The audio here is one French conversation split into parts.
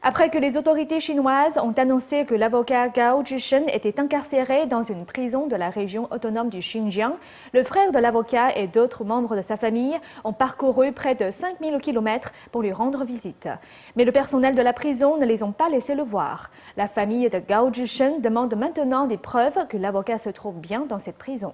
Après que les autorités chinoises ont annoncé que l'avocat Gao Zhishen était incarcéré dans une prison de la région autonome du Xinjiang, le frère de l'avocat et d'autres membres de sa famille ont parcouru près de 5000 km pour lui rendre visite. Mais le personnel de la prison ne les ont pas laissés le voir. La famille de Gao Zhishen demande maintenant des preuves que l'avocat se trouve bien dans cette prison.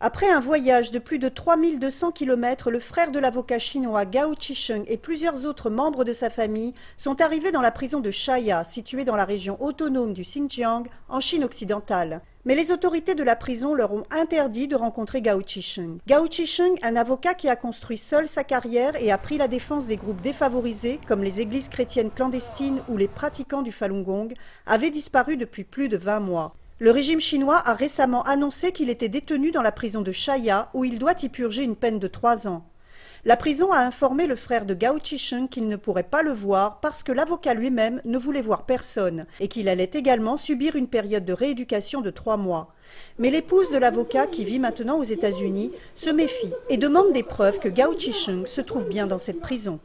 Après un voyage de plus de 3200 km, le frère de l'avocat chinois Gao Zhishen et plusieurs autres membres de sa famille sont arrivés dans la prison de Shaya, située dans la région autonome du Xinjiang, en Chine occidentale. Mais les autorités de la prison leur ont interdit de rencontrer Gao Zhishen. Gao Zhishen, un avocat qui a construit seul sa carrière et a pris la défense des groupes défavorisés, comme les églises chrétiennes clandestines ou les pratiquants du Falun Gong, avait disparu depuis plus de 20 mois. Le régime chinois a récemment annoncé qu'il était détenu dans la prison de Shaya, où il doit y purger une peine de 3 ans. La prison a informé le frère de Gao Zhishen qu'il ne pourrait pas le voir parce que l'avocat lui-même ne voulait voir personne et qu'il allait également subir une période de rééducation de 3 mois. Mais l'épouse de l'avocat, qui vit maintenant aux États-Unis, se méfie et demande des preuves que Gao Zhishen se trouve bien dans cette prison.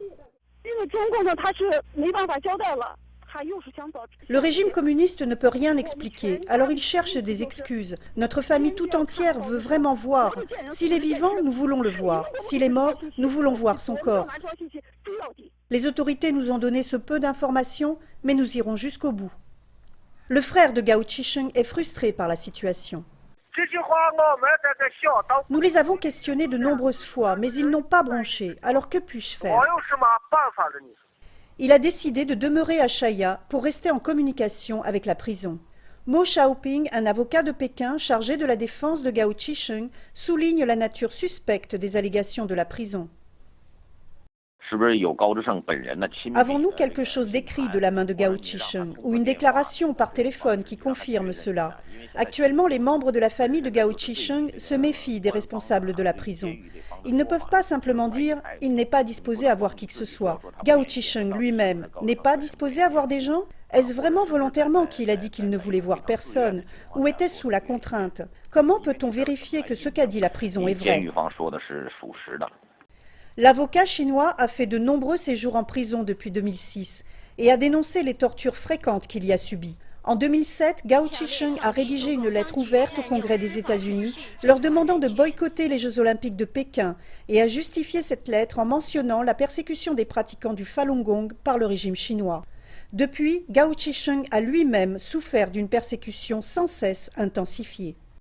Le régime communiste ne peut rien expliquer, alors il cherche des excuses. Notre famille tout entière veut vraiment voir. S'il est vivant, nous voulons le voir. S'il est mort, nous voulons voir son corps. Les autorités nous ont donné ce peu d'informations, mais nous irons jusqu'au bout. Le frère de Gao Zhishen est frustré par la situation. Nous les avons questionnés de nombreuses fois, mais ils n'ont pas bronché. Alors que puis-je faire ? Il a décidé de demeurer à Shaya pour rester en communication avec la prison. Mo Xiaoping, un avocat de Pékin chargé de la défense de Gao Zhishen, souligne la nature suspecte des allégations de la prison. Avons-nous quelque chose d'écrit de la main de Gao Zhishen ou une déclaration par téléphone qui confirme cela? Actuellement, les membres de la famille de Gao Zhishen se méfient des responsables de la prison. Ils ne peuvent pas simplement dire « il n'est pas disposé à voir qui que ce soit ». Gao Zhishen lui-même n'est pas disposé à voir des gens? Est-ce vraiment volontairement qu'il a dit qu'il ne voulait voir personne? Ou était-ce sous la contrainte? Comment peut-on vérifier que ce qu'a dit la prison est vrai? L'avocat chinois a fait de nombreux séjours en prison depuis 2006 et a dénoncé les tortures fréquentes qu'il y a subies. En 2007, Gao Zhishen a rédigé une lettre ouverte au Congrès des États-Unis leur demandant de boycotter les Jeux olympiques de Pékin et a justifié cette lettre en mentionnant la persécution des pratiquants du Falun Gong par le régime chinois. Depuis, Gao Zhishen a lui-même souffert d'une persécution sans cesse intensifiée.